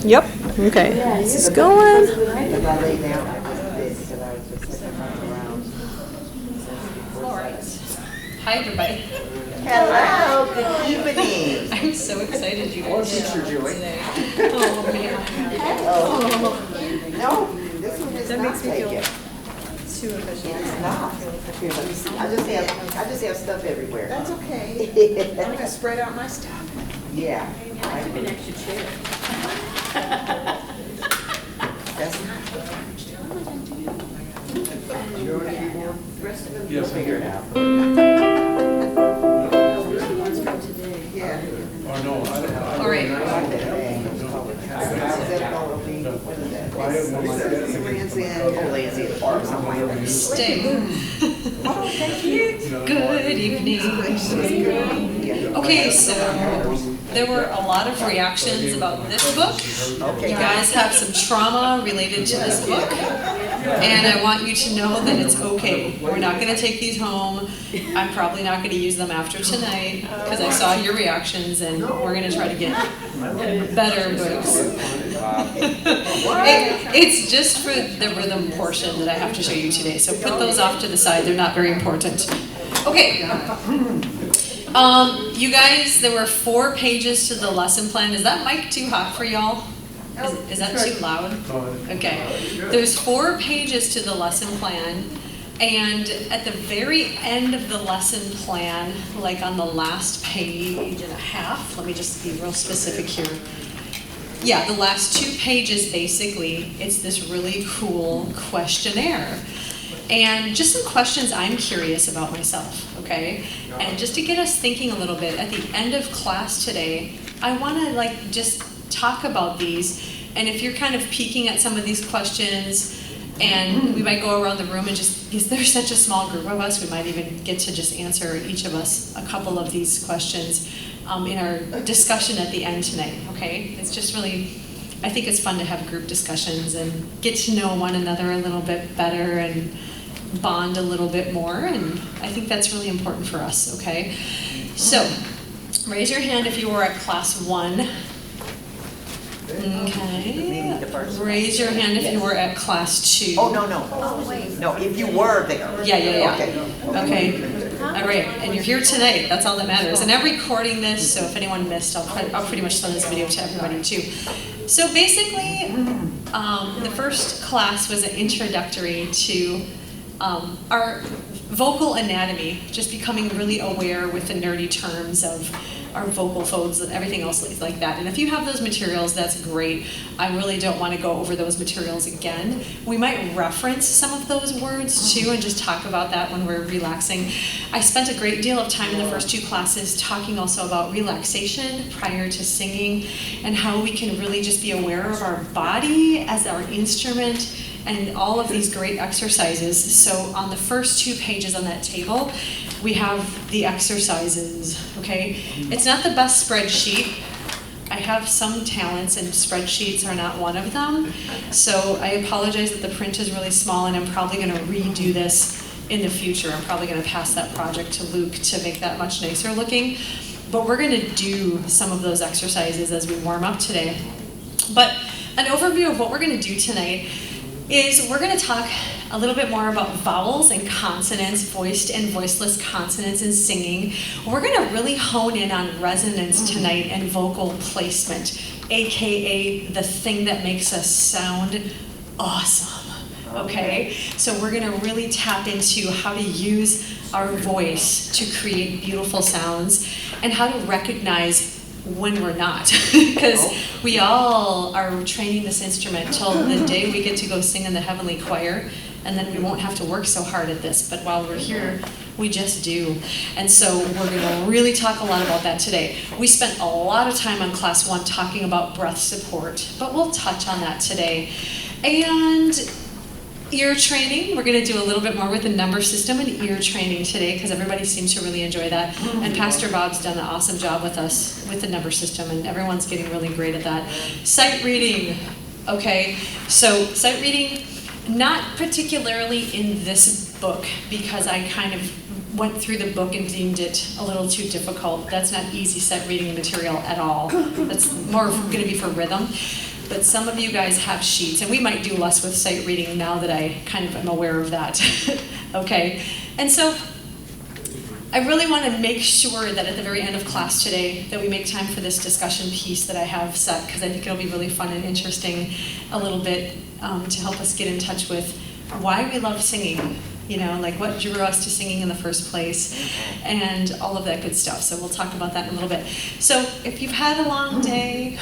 Yep. Okay. This is going. Hi, everybody. Hello, good evening. I'm so excited you guys are here today. Oh, man. No, this one is not taken. Too official. It's not. Here, let me see. I just have stuff everywhere. That's okay. I'm gonna spread out my stuff. Yeah. I took an extra chair. That's We'll figure it out. Yeah. All right. I like that thing. I was at Halloween. What is that? Lazy or something. Stay. Oh, thank you. Good evening. Okay, so there were a lot of reactions about this book. You guys have some trauma related to this book. And I want you to know that it's okay. We're not going to take these home. I'm probably not going to use them after tonight because I saw your reactions and we're going to try to get better books. It's just for the rhythm portion that I have to show you today. So put those off to the side. They're not very important. Okay. You guys, there were 4 pages to the lesson plan. Is that mic too hot for y'all? Is that too loud? Okay. There's 4 pages to the lesson plan, and at the very end of the lesson plan, like on the last page and a half, let me just be real specific here. Yeah, the last 2 pages basically, it's this really cool questionnaire. And just some questions I'm curious about myself, okay? And just to get us thinking a little bit, at the end of class today, I wanna just talk about these, and if you're kind of peeking at some of these questions, and we might go around the room and just, because there's such a small group of us, we might even get to just answer each of us a couple of these questions in our discussion at the end tonight, okay? It's just really, I think it's fun to have group discussions and get to know one another a little bit better and bond a little bit more, and I think that's really important for us, okay? So, raise your hand if you were at class 1. Okay. Raise your hand if you were at class 2. Oh, no. No, if you were there. Yeah. Okay. All right, and you're here tonight. That's all that matters. And I'm recording this, so if anyone missed, I'll pretty much send this video to everybody too. So basically, the first class was an introductory to our vocal anatomy, just becoming really aware with the nerdy terms of our vocal folds and everything else like that. And if you have those materials, that's great. I really don't want to go over those materials again. We might reference some of those words too and just talk about that when we're relaxing. I spent a great deal of time in the first 2 classes talking also about relaxation prior to singing and how we can really just be aware of our body as our instrument and all of these great exercises. So on the first 2 pages on that table, we have the exercises, okay? It's not the best spreadsheet. I have some talents and spreadsheets are not one of them. So I apologize that the print is really small and I'm probably gonna redo this in the future. I'm probably gonna pass that project to Luke to make that much nicer looking. But we're gonna do some of those exercises as we warm up today. But an overview of what we're gonna do tonight is we're going to talk a little bit more about vowels and consonants, voiced and voiceless consonants in singing. We're going to really hone in on resonance tonight and vocal placement, aka the thing that makes us sound awesome, okay? So we're going to really tap into how to use our voice to create beautiful sounds and how to recognize when we're not, because we all are training this instrument till the day we get to go sing in the heavenly choir, and then we won't have to work so hard at this, but while we're here, we just do. And so we're gonna really talk a lot about that today. We spent a lot of time on class 1 talking about breath support, but we'll touch on that today. And ear training, we're going to do a little bit more with the number system and ear training today because everybody seems to really enjoy that. And Pastor Bob's done an awesome job with us with the number system and everyone's getting really great at that. Sight reading, okay, so sight reading, not particularly in this book because I kind of went through the book and deemed it a little too difficult. That's not easy sight reading material at all. That's more going to be for rhythm. but some of you guys have sheets, and we might do less with sight reading now that I kind of am aware of that. Okay? And so I really want to make sure that at the very end of class today that we make time for this discussion piece that I have set, because I think it'll be really fun and interesting a little bit to help us get in touch with why we love singing, you know, like what drew us to singing in the first place, and all of that good stuff. So we'll talk about that in a little bit. So if you've had a long day,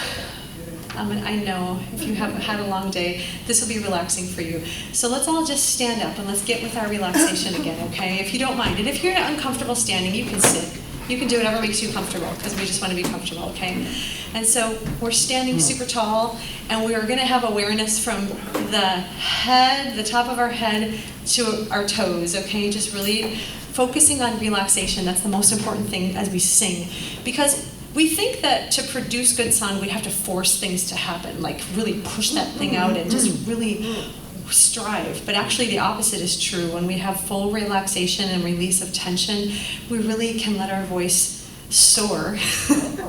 and I know if you haven't had a long day, this will be relaxing for you. So let's all just stand up and let's get with our relaxation again, okay? If you don't mind. And if you're uncomfortable standing, you can sit. You can do whatever makes you comfortable, because we just want to be comfortable, okay? And so we're standing super tall, and we are going to have awareness from the head, the top of our head, to our toes, okay? Just really focusing on relaxation. That's the most important thing as we sing. Because we think that to produce good sound, we have to force things to happen, like really push that thing out and just really strive. But actually the opposite is true. When we have full relaxation and release of tension, we really can let our voice soar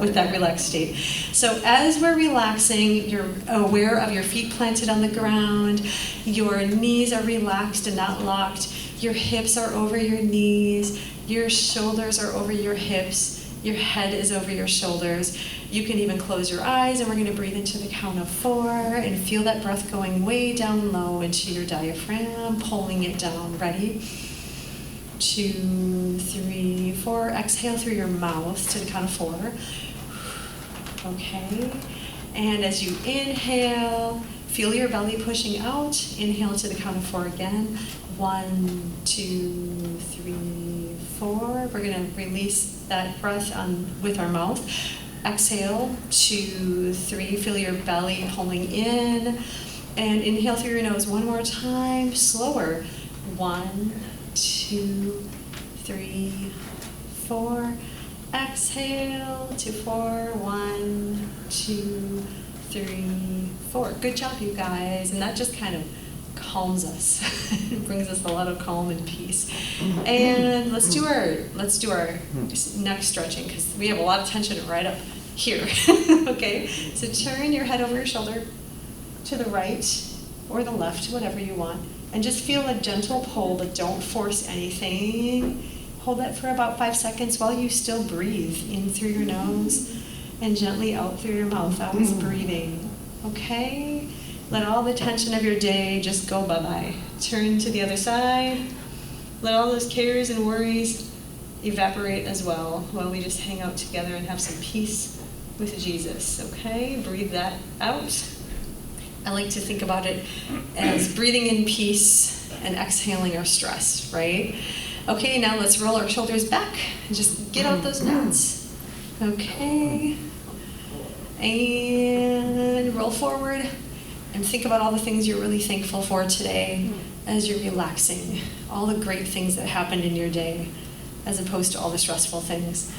with that relaxed state. So as we're relaxing, you're aware of your feet planted on the ground, your knees are relaxed and not locked, your hips are over your knees, your shoulders are over your hips, your head is over your shoulders. You can even close your eyes, and we're going to breathe into the count of 4 and feel that breath going way down low into your diaphragm, pulling it down. Ready? 2, 3, 4. Exhale through your mouth to the count of 4. Okay. And as you inhale, feel your belly pushing out. Inhale to the count of 4 again. 1, 2, 3, 4. We're going to release that breath with our mouth. Exhale, 2, 3. Feel your belly pulling in. And inhale through your nose one more time, slower. 1, 2, 3, 4. Exhale to 4. 1, 2, 3, 4. Good job, you guys. And that just kind of calms us. It brings us a lot of calm and peace. And let's do our neck stretching, because we have a lot of tension right up here. Okay, so turn your head over your shoulder to the right or the left, whatever you want, and just feel a gentle pull, but don't force anything. Hold that for about 5 seconds while you still breathe in through your nose and gently out through your mouth, always breathing. Okay? Let all the tension of your day just go bye-bye. Turn to the other side. Let all those cares and worries evaporate as well while we just hang out together and have some peace with Jesus, okay? Breathe that out. I like to think about it as breathing in peace and exhaling our stress, right? Okay, now let's roll our shoulders back and just get out those knots. Okay. And roll forward. And think about all the things you're really thankful for today as you're relaxing. All the great things that happened in your day as opposed to all the stressful things.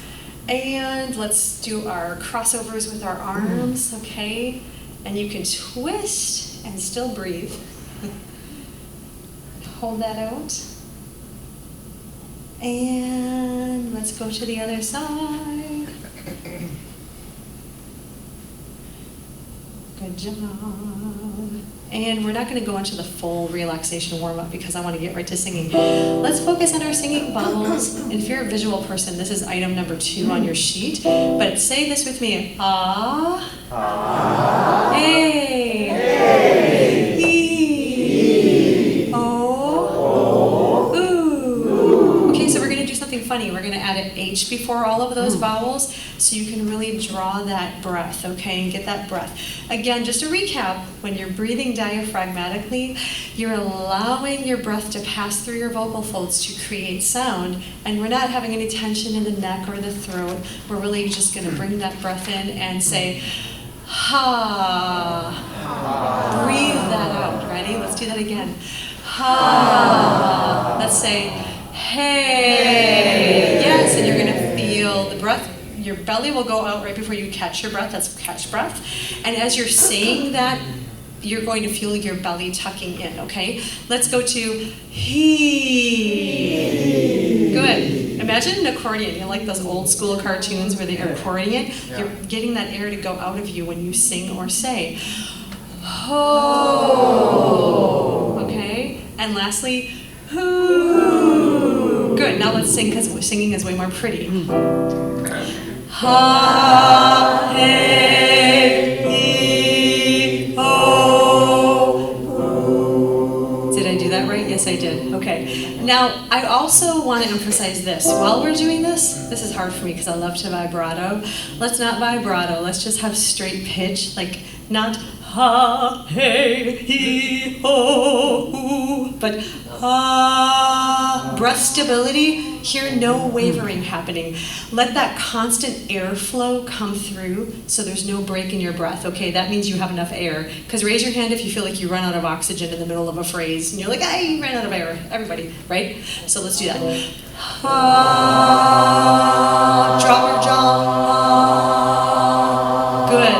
And let's do our crossovers with our arms, okay? And you can twist and still breathe. Hold that out. And let's go to the other side. Good job. And we're not going to go into the full relaxation warm-up because I want to get right to singing. Let's focus on our singing bubbles. And if you're a visual person, this is item number 2 on your sheet. But say this with me. Ah. Ah. Hey. Hey. Ee. Oh. Ooh. Okay, so we're going to do something funny. We're going to add an H before all of those vowels so you can really draw that breath, okay, and get that breath. Again, just to recap, when you're breathing diaphragmatically, you're allowing your breath to pass through your vocal folds to create sound, and we're not having any tension in the neck or the throat. We're really just going to bring that breath in and say, ha. Breathe that out. Ready? Let's do that again. Ha. Let's say, hey. Yes, and you're going to feel the breath. Your belly will go out right before you catch your breath. That's catch breath. And as you're saying that, you're going to feel your belly tucking in, okay? Let's go to he. Good. Imagine an accordion. You know, like those old school cartoons where they are accordion. You're getting that air to go out of you when you sing or say. ho. Okay? And lastly, hoo. Good. Now let's sing because singing is way more pretty. Ha, hey, he, ho. Did I do that right? Yes, I did. Okay. Now, I also want to emphasize this. While we're doing this is hard for me because I love to vibrato. Let's not vibrato. Let's just have straight pitch, like not ha, hey, he, ho, hoo, but ha. Breath stability. Here, no wavering happening. Let that constant airflow come through so there's no break in your breath. Okay, that means you have enough air. Because raise your hand if you feel like you run out of oxygen in the middle of a phrase and you're like, I ran out of air. Everybody, right? So let's do that. Ha. Drop your jaw. Ha. Good.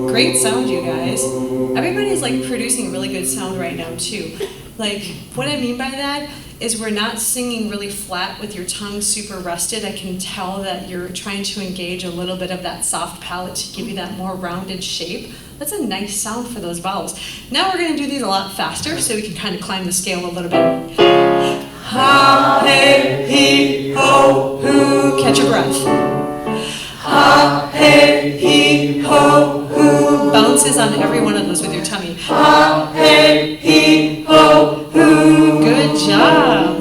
Great sound, you guys. Everybody's like producing really good sound right now too. Like, what I mean by that is we're not singing really flat with your tongue super rested. I can tell that you're trying to engage a little bit of that soft palate to give you that more rounded shape. That's a nice sound for those vowels. Now we're gonna do these a lot faster so we can kind of climb the scale a little bit. Ha, hey, he, ho, hoo. Catch your breath. Ha, hey, he, ho, hoo. Bounces on every one of those with your tummy. Ha, hey, he, ho, hoo. Good job.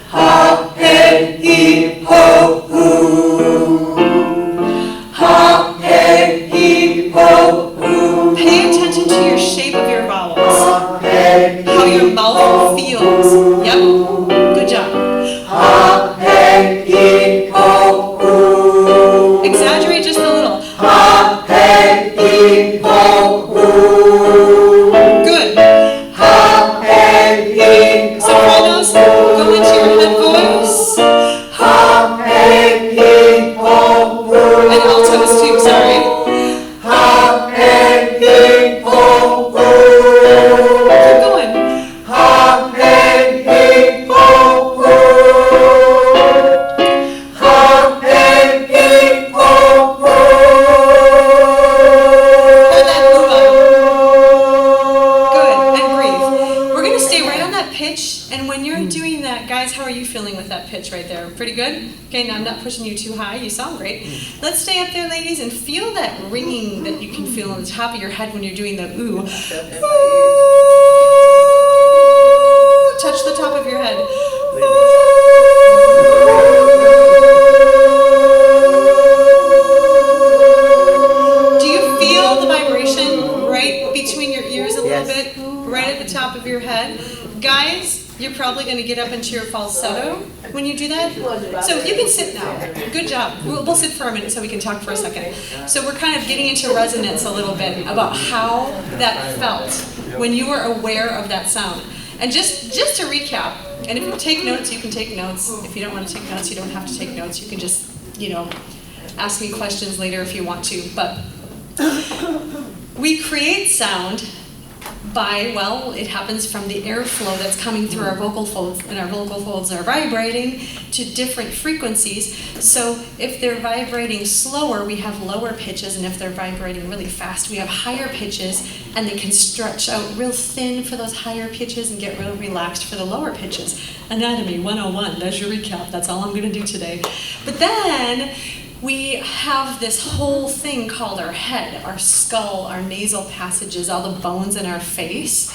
Ha, hey, he, ho, hoo. Ha, hey, he, ho, hoo. Pay attention to your shape of your vowels. How your mouth feels. Yep. Good job. Ha, hey, he, ho, hoo. Exaggerate just a little. Ha, hey, he, ho, hoo. Good. Ha, hey, he, sopranos, go into your head voice. Ha, hey, he, ho, hoo. And altos too, sorry. Ha, hey, he, ho, hoo. Keep going. Ha, hey, he, ho, hoo. Ha, hey, he, ho, hoo. Hold that move on. Good, and breathe. We're going to stay right on that pitch, and when you're doing that, guys, how are you feeling with that pitch right there? Pretty good? Okay, now I'm not pushing you too high. You sound great. Let's stay up there, ladies, and feel that ringing that you can feel on the top of your head when you're doing the ooh. Ooh. Touch the top of your head. Do you feel the vibration right between your ears a little bit? Right at the top of your head? Guys, you're probably going to get up into your falsetto when you do that. So you can sit now. Good job. We'll sit for a minute so we can talk for a second. So we're kind of getting into resonance a little bit about how that felt when you were aware of that sound. And just to recap, and if you take notes, you can take notes. If you don't want to take notes, you don't have to take notes. You can just, ask me questions later if you want to. But we create sound by, well, it happens from the airflow that's coming through our vocal folds, and our vocal folds are vibrating to different frequencies. So if they're vibrating slower, we have lower pitches, and if they're vibrating really fast, we have higher pitches, and they can stretch out real thin for those higher pitches and get real relaxed for the lower pitches. Anatomy 101, there's your recap. That's all I'm going to do today. But then we have this whole thing called our head, our skull, our nasal passages, all the bones in our face,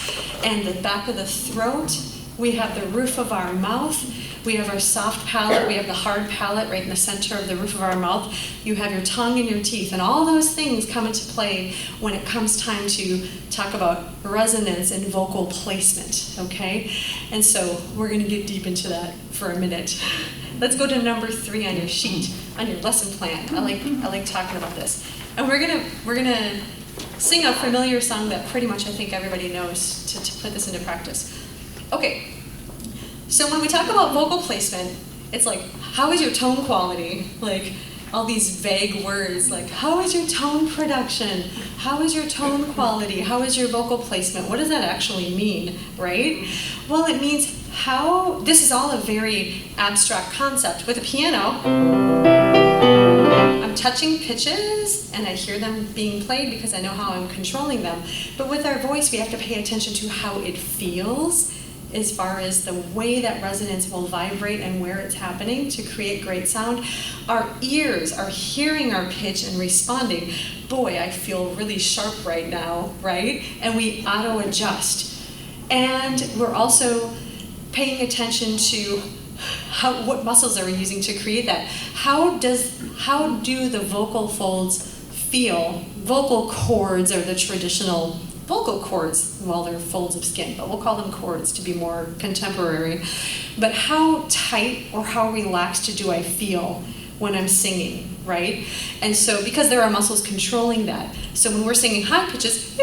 and the back of the throat. We have the roof of our mouth. We have our soft palate. We have the hard palate right in the center of the roof of our mouth. You have your tongue and your teeth, and all those things come into play when it comes time to talk about resonance and vocal placement, okay? And so we're going to get deep into that for a minute. Let's go to number 3 on your sheet, on your lesson plan. I like talking about this. And we're gonna sing a familiar song that pretty much I think everybody knows to put this into practice. Okay, so when we talk about vocal placement, it's like, how is your tone quality? Like, all these vague words like, how is your tone production? How is your tone quality? How is your vocal placement? What does that actually mean, right? Well, it means this is all a very abstract concept. With a piano, I'm touching pitches and I hear them being played because I know how I'm controlling them. But with our voice, we have to pay attention to how it feels as far as the way that resonance will vibrate and where it's happening to create great sound. Our ears are hearing our pitch and responding. Boy, I feel really sharp right now, right? And we auto-adjust. And we're also paying attention to what muscles are we using to create that. How do the vocal folds feel? Vocal cords are the traditional vocal cords. Well, they're folds of skin, but we'll call them cords to be more contemporary. But how tight or how relaxed do I feel when I'm singing, right? And so, because there are muscles controlling that, so when we're singing high pitches,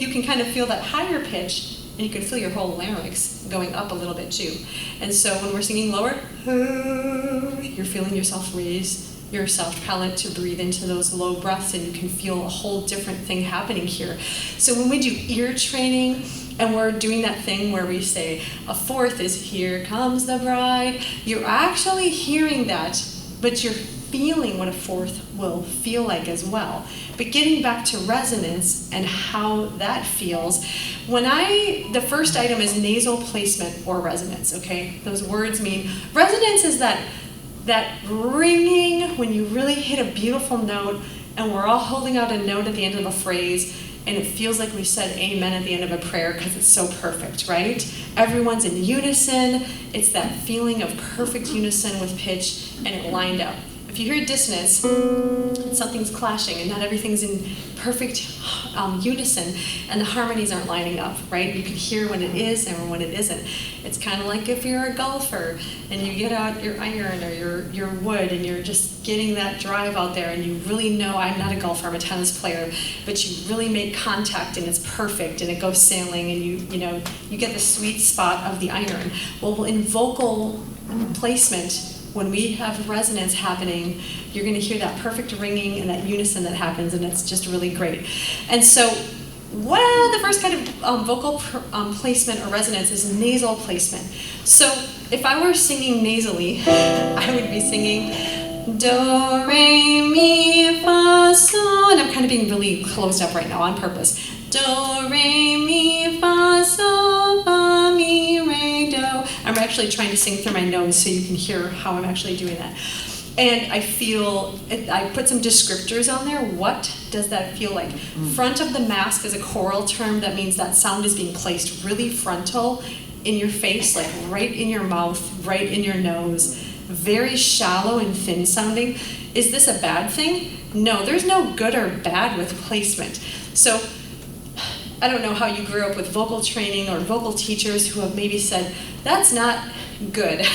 you can kind of feel that higher pitch, and you can feel your whole larynx going up a little bit too. And so when we're singing lower, you're feeling yourself raise your soft palate to breathe into those low breaths, and you can feel a whole different thing happening here. So when we do ear training, and we're doing that thing where we say, a fourth is here comes the bride, you're actually hearing that, but you're feeling what a fourth will feel like as well. But getting back to resonance and how that feels, the first item is nasal placement or resonance, okay? Those words mean, resonance is that ringing when you really hit a beautiful note, and we're all holding out a note at the end of a phrase, and it feels like we said amen at the end of a prayer because it's so perfect, right? Everyone's in unison. It's that feeling of perfect unison with pitch, and it lined up. If you hear dissonance, something's clashing and not everything's in perfect unison, and the harmonies aren't lining up, right? You can hear when it is and when it isn't. It's kind of like if you're a golfer and you get out your iron or your wood and you're just getting that drive out there, and you really know, I'm not a golfer, I'm a tennis player, but you really make contact and it's perfect and it goes sailing, and you get the sweet spot of the iron. Well, in vocal placement, when we have resonance happening, you're going to hear that perfect ringing and that unison that happens, and it's just really great. And so, the first kind of vocal placement or resonance is nasal placement. So, if I were singing nasally, I would be singing do, re, mi, fa, sol, and I'm kind of being really closed up right now on purpose. Do, re, mi, fa, sol, fa, mi, re, do. I'm actually trying to sing through my nose so you can hear how I'm actually doing that. And I put some descriptors on there. What does that feel like? Front of the mask is a choral term that means that sound is being placed really frontal in your face, like right in your mouth, right in your nose. Very shallow and thin sounding. Is this a bad thing? No, there's no good or bad with placement. So I don't know how you grew up with vocal training or vocal teachers who have maybe said, that's not good,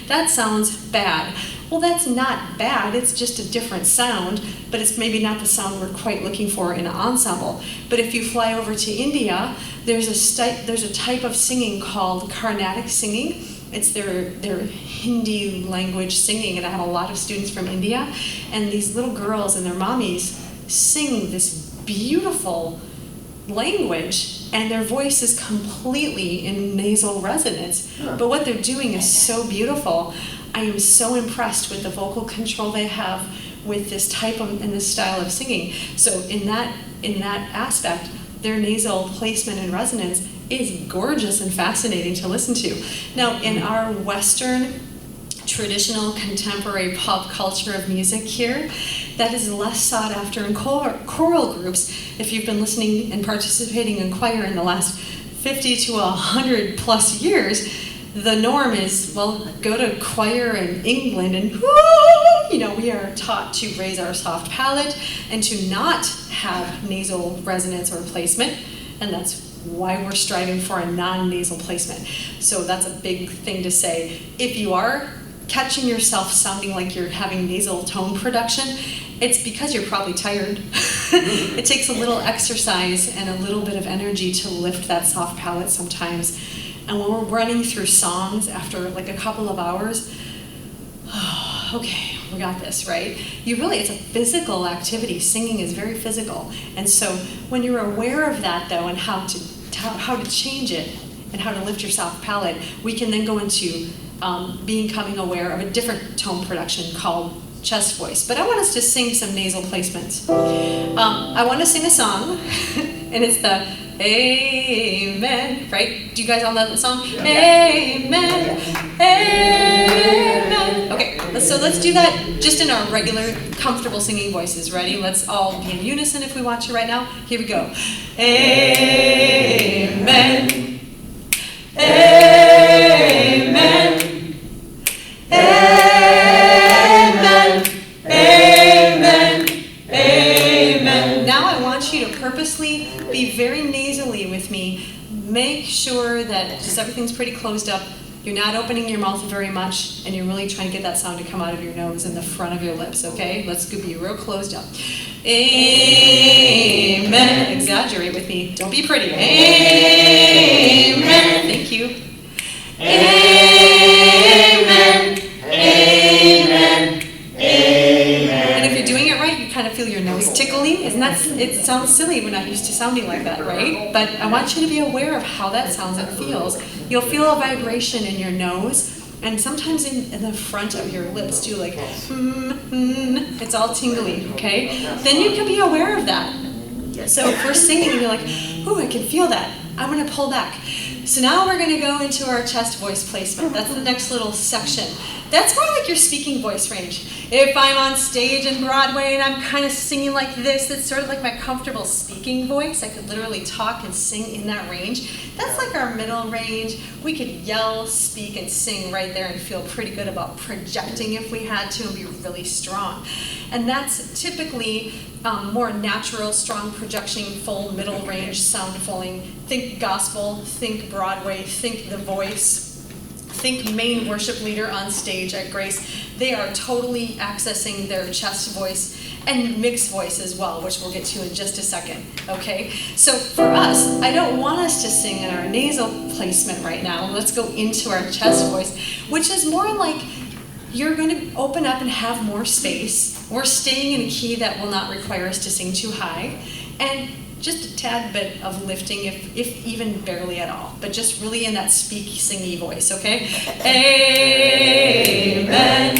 that sounds bad. Well, that's not bad, it's just a different sound, but it's maybe not the sound we're quite looking for in an ensemble. But if you fly over to India, there's a type of singing called Carnatic singing. It's their Hindi language singing, and I have a lot of students from India, and these little girls and their mommies sing this beautiful language, and their voice is completely in nasal resonance. But what they're doing is so beautiful. I am so impressed with the vocal control they have with this type of and this style of singing. So in that aspect, their nasal placement and resonance is gorgeous and fascinating to listen to. Now, in our Western traditional contemporary pop culture of music here, that is less sought after in choral groups. If you've been listening and participating in choir in the last 50 to 100 plus years, the norm is, well, go to choir in England and we are taught to raise our soft palate and to not have nasal resonance or placement, and that's why we're striving for a non-nasal placement. So that's a big thing to say. If you are catching yourself sounding like you're having nasal tone production, it's because you're probably tired. It takes a little exercise and a little bit of energy to lift that soft palate sometimes. And when we're running through songs after like a couple of hours, okay, we got this, right? It's a physical activity. Singing is very physical. And so when you're aware of that though, and how to change it, and how to lift your soft palate, we can then go into becoming aware of a different tone production called chest voice. But I want us to sing some nasal placements. I want to sing a song, and it's the Amen, right? Do you guys all know the song? Yeah. Amen, Amen. Okay, so let's do that just in our regular, comfortable singing voices. Ready? Let's all be in unison if we want to right now. Here we go. Amen, Amen, Amen, Amen, Amen. Now I want you to purposely be very nasally with me. Make sure that just everything's pretty closed up. You're not opening your mouth very much, and you're really trying to get that sound to come out of your nose and the front of your lips, okay? Let's be real closed up. Amen. Exaggerate with me. Don't be pretty. Amen. Thank you. Amen. Amen. Amen. And if you're doing it right, you kind of feel your nose tickling. It sounds silly. We're not used to sounding like that, right? But I want you to be aware of how that sounds and feels. You'll feel a vibration in your nose, and sometimes in the front of your lips too, like it's all tingly, okay? Then you can be aware of that. So if we're singing and you're like, ooh, I can feel that, I'm gonna pull back. So now we're gonna go into our chest voice placement. That's the next little section. That's more like your speaking voice range. If I'm on stage in Broadway and I'm kind of singing like this, it's sort of like my comfortable speaking voice. I could literally talk and sing in that range. That's like our middle range. We could yell, speak, and sing right there and feel pretty good about projecting if we had to and be really strong. And that's typically more natural, strong projection, full middle range sound filling. Think gospel, think Broadway, think The Voice. Think main worship leader on stage at Grace. They are totally accessing their chest voice and mixed voice as well, which we'll get to in just a second, okay? So for us, I don't want us to sing in our nasal placement right now. Let's go into our chest voice, which is more like you're going to open up and have more space. We're staying in a key that will not require us to sing too high, and just a tad bit of lifting, if even barely at all, but just really in that singy voice, okay? Amen.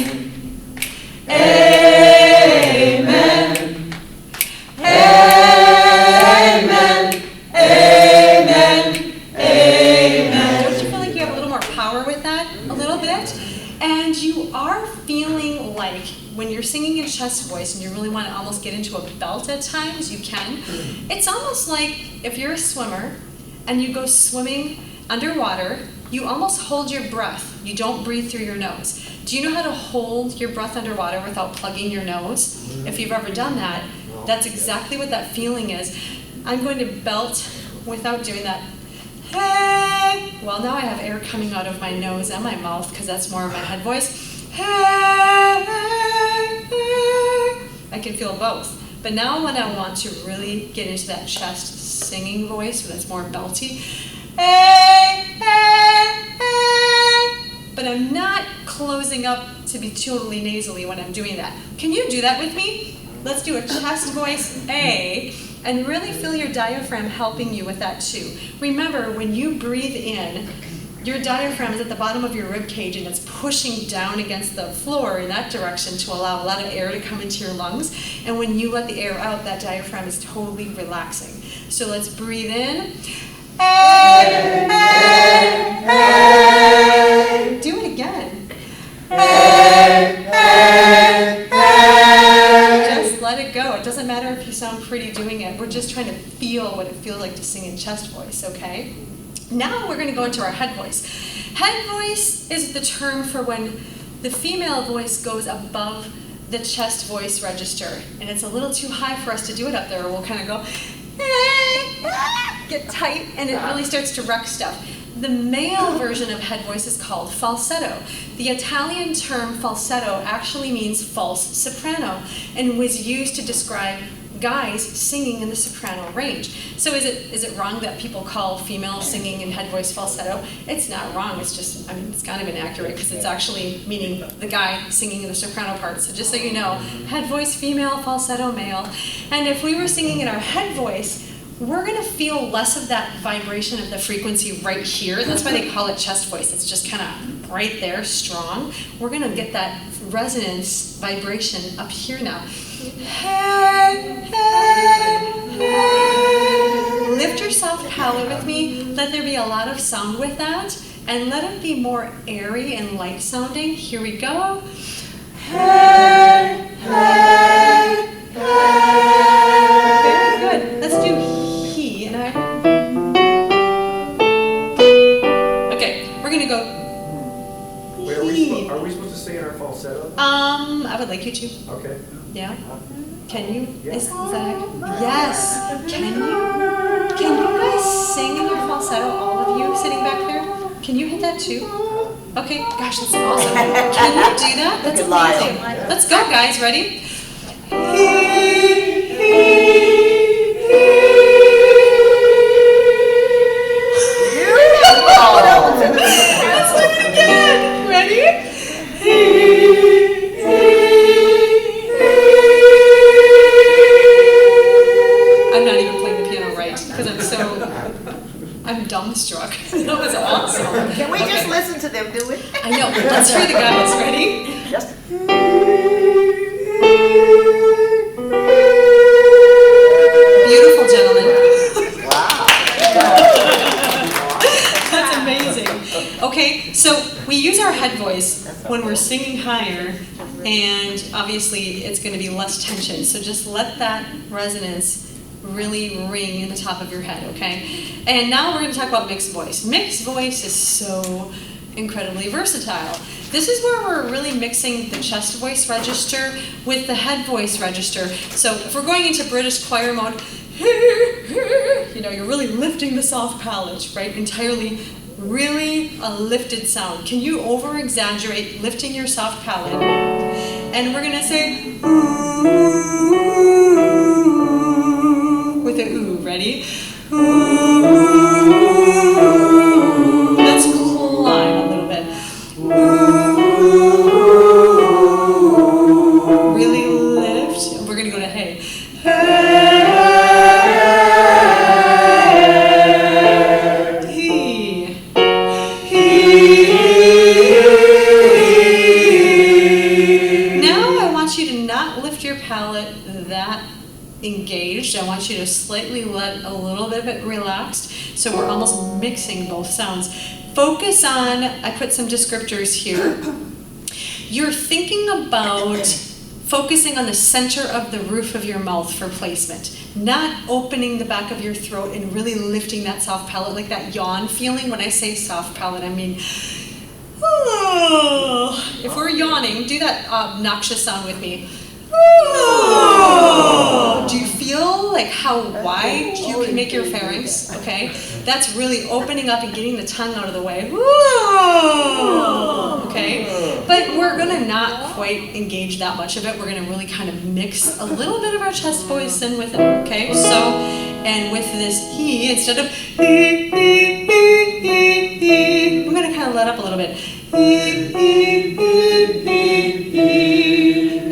Amen. Amen. Amen. Amen. Don't you feel like you have a little more power with that? A little bit? And you are feeling like when you're singing in chest voice and you really want to almost get into a belt at times, you can. It's almost like if you're a swimmer and you go swimming underwater, you almost hold your breath. You don't breathe through your nose. Do you know how to hold your breath underwater without plugging your nose? If you've ever done that, that's exactly what that feeling is. I'm going to belt without doing that. Hey! Well, now I have air coming out of my nose and my mouth because that's more of my head voice. I can feel both. But now when I want to really get into that chest singing voice, that's more belty, but I'm not closing up to be totally nasally when I'm doing that. Can you do that with me? Let's do a chest voice A, and really feel your diaphragm helping you with that too. Remember, when you breathe in, your diaphragm is at the bottom of your rib cage and it's pushing down against the floor in that direction to allow a lot of air to come into your lungs. And when you let the air out, that diaphragm is totally relaxing. So let's breathe in. Do it again. Just let it go. It doesn't matter if you sound pretty doing it. We're just trying to feel what it feels like to sing in chest voice, okay? Now we're going to go into our head voice. Head voice is the term for when the female voice goes above the chest voice register. And it's a little too high for us to do it up there. We'll kind of go, get tight, and it really starts to wreck stuff. The male version of head voice is called falsetto. The Italian term falsetto actually means false soprano and was used to describe guys singing in the soprano range. So is it wrong that people call female singing in head voice falsetto? It's not wrong, it's just, I mean, it's kind of inaccurate because it's actually meaning the guy singing in the soprano part. So just so you know, head voice female, falsetto male. And if we were singing in our head voice, we're going to feel less of that vibration of the frequency right here. That's why they call it chest voice. It's just kind of right there, strong. We're going to get that resonance vibration up here now. Hey, hey, hey. Lift your soft palate with me. Let there be a lot of sound with that. And let it be more airy and light sounding. Here we go. Hey, hey, hey. Very good. Let's do he and I. Okay, we're going to go. Wait, are we supposed to say in our falsetto? I would like you to. Okay. Yeah. Can you? Yeah. Is that? Yes. Can you? Can you guys sing in your falsetto? All of you sitting back there. Can you hit that too? Okay. Gosh, that's awesome. Can you do that? That's Look at amazing. Let's go, guys. Ready? Let's do it again. Ready? I'm not even playing the piano right because I'm dumbstruck. That was awesome. Can we just listen to them do it? I know. Let's hear the guys. Ready? Just. Beautiful, gentlemen. Wow. That's amazing. Okay, so we use our head voice when we're singing higher, and obviously it's going to be less tension. So just let that resonance really ring in the top of your head, okay? And now we're going to talk about mixed voice. Mixed voice is so incredibly versatile. This is where we're really mixing the chest voice register with the head voice register. So if we're going into British choir mode, you know, you're really lifting the soft palate, right? Entirely, really a lifted sound. Can you over-exaggerate lifting your soft palate? And we're going to say, ooh, with a ooh. Ready? Ooh. Let's climb a little bit. Ooh. Really lift. We're going to go to hey. Engaged. I want you to slightly let a little bit of it relaxed. So we're almost mixing both sounds. Focus on, I put some descriptors here. You're thinking about focusing on the center of the roof of your mouth for placement, not opening the back of your throat and really lifting that soft palate, like that yawn feeling. When I say soft palate, I mean, oh. If we're yawning, do that obnoxious sound with me. Oh. Do you feel like how wide you can make your pharynx? Okay, that's really opening up and getting the tongue out of the way. Okay, but we're gonna not quite engage that much of it. We're gonna really kind of mix a little bit of our chest voice in with it. Okay, so and with this he instead of I'm gonna kind of let up a little bit.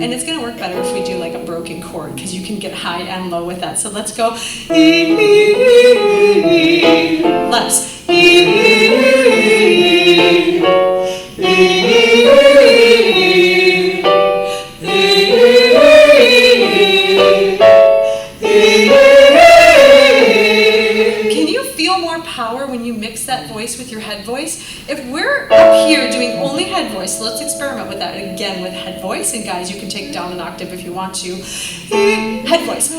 And it's going to work better if we do like a broken chord because you can get high and low with that. So let's go. Less. Can you feel more power when you mix that voice with your head voice? If we're up here doing only head voice, so let's experiment with that again with head voice. And guys, you can take down an octave if you want to. Head voice.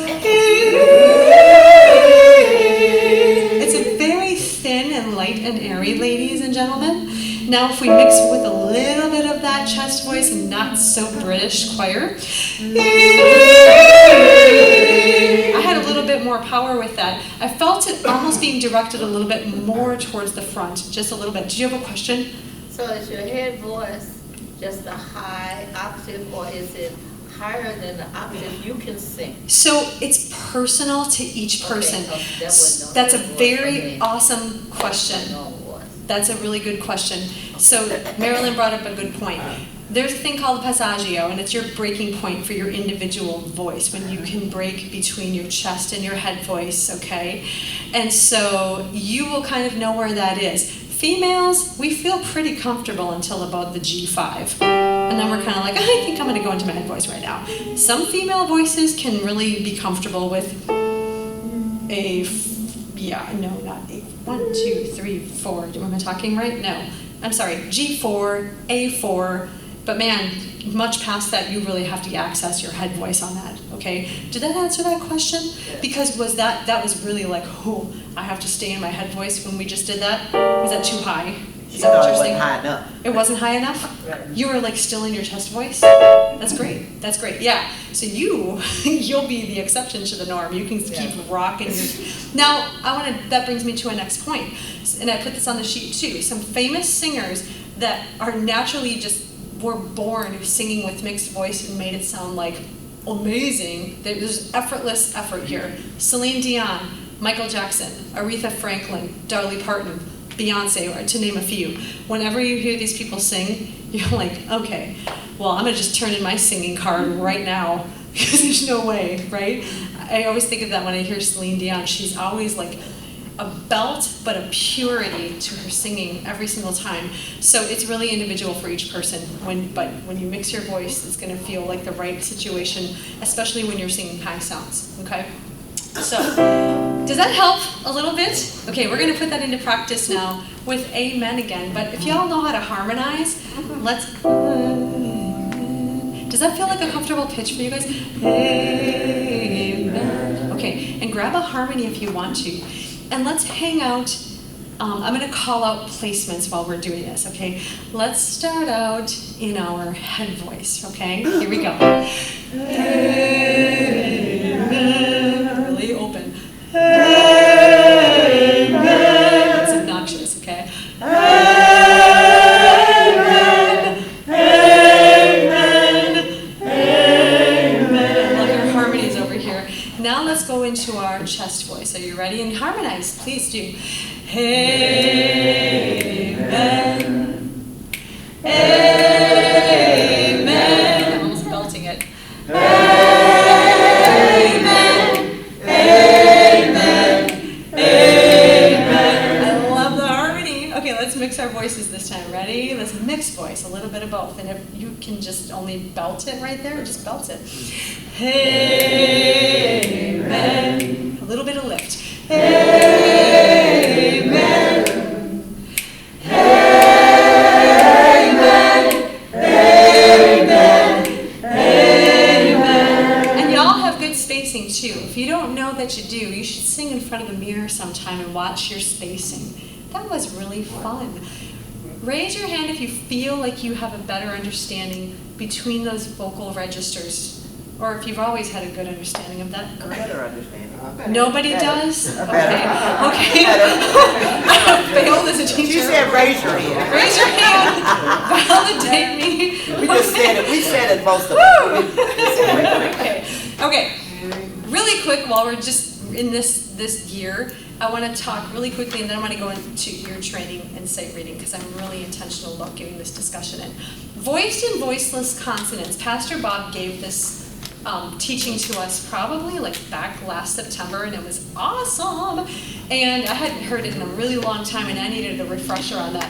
It's a very thin and light and airy, ladies and gentlemen. Now if we mix with a little bit of that chest voice and not so British choir. I had a little bit more power with that. I felt it almost being directed a little bit more towards the front, just a little bit. Did you have a question? So is your head voice just a high octave or is it higher than the octave you can sing? So it's personal to each person. Okay, so that was That's a not very me. awesome question. No, it was. That's a really good question. So Marilyn brought up a good point. There's a thing called passaggio, and it's your breaking point for your individual voice, when you can break between your chest and your head voice, okay? And so you will kind of know where that is. Females, we feel pretty comfortable until about the G5. And then we're kind of like, I think I'm going to go into my head voice right now. Some female voices can really be comfortable with not A. 1, 2, 3, 4. Am I talking right? No. I'm sorry. G4, A4. But man, much past that, you really have to access your head voice on that. Okay. Did that answer that question? Because that was really like, oh, I have to stay in my head voice when we just did that. Was that too high? Is that what you're saying? High enough. It wasn't high enough? You were like still in your chest voice? That's great. That's great. Yeah. So you'll be the exception to the norm. You can keep rocking your. Now, that brings me to a next point. And I put this on the sheet too. Some famous singers that are naturally were born singing with mixed voice and made it sound like amazing. There's effortless effort here. Celine Dion, Michael Jackson, Aretha Franklin, Dolly Parton, Beyonce, to name a few. Whenever you hear these people sing, you're like, okay, well, I'm gonna just turn in my singing card right now, because there's no way, right? I always think of that when I hear Celine Dion. She's always like a belt, but a purity to her singing every single time. So it's really individual for each person. But when you mix your voice, it's gonna feel like the right situation, especially when you're singing high sounds, okay? So, does that help a little bit? Okay, we're going to put that into practice now with amen again. But if y'all know how to harmonize, let's... Does that feel like a comfortable pitch for you guys? Amen. Okay, and grab a harmony if you want to. And let's hang out. I'm going to call out placements while we're doing this, okay? Let's start out in our head voice, okay? Here we go. Amen. Really open. Amen. It's obnoxious, okay? Amen. Amen. Amen. I love your harmonies over here. Now let's go into our chest voice. Are you ready? And harmonize, please do. Amen. Amen. I'm almost belting it. Amen. Amen. Amen. I love the harmony. Okay, let's mix our voices this time. Ready? Let's mix voice, a little bit of both. And if you can just only belt it right there, just belt it. Amen. A little bit of lift. Amen. Amen. Amen. Amen. And y'all have good spacing too. If you don't know that you do, you should sing in front of the mirror sometime and watch your spacing. That was really fun. Raise your hand if you feel like you have a better understanding between those vocal registers. Or if you've always had a good understanding of that, great. Better understanding. Nobody does? Okay. Better. Okay. I failed as a teacher. You said raise your hand. Raise your hand. Validate me. We just said it. We said it most of it. Okay. Okay. Really quick, while we're just in this gear, I want to talk really quickly, and then I want to go into ear training and sight reading, because I'm really intentional about getting this discussion in. Voiced and voiceless consonants. Pastor Bob gave this teaching to us probably like back last September, and it was awesome. And I hadn't heard it in a really long time, and I needed a refresher on that.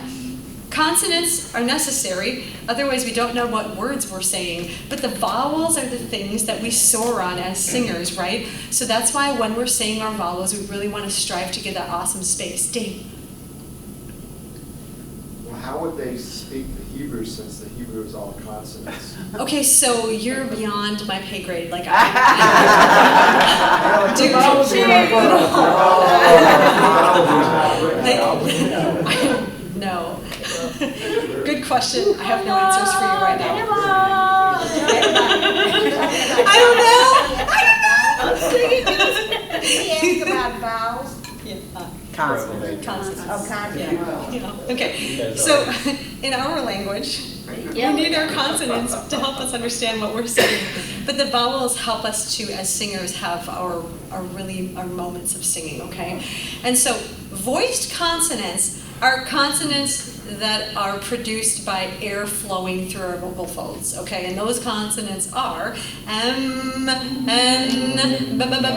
Consonants are necessary, otherwise we don't know what words we're saying. But the vowels are the things that we soar on as singers, right? So that's why when we're saying our vowels, we really want to strive to get that awesome space. Dave. Well, how would they speak the Hebrew since the Hebrew is all consonants? Okay, so you're beyond my pay grade. Like No. Good question. I have no answers for you right now. I don't know. Did he ask about vowels? Yeah. Consonant. Consonants. Oh, consonants. Yeah. Okay. So in our language, We need our consonants to help us understand what we're singing. But the vowels help us to, as singers, have our moments of singing, okay? And so voiced consonants are consonants that are produced by air flowing through our vocal folds, okay? And those consonants are M, N, B, B, B, B,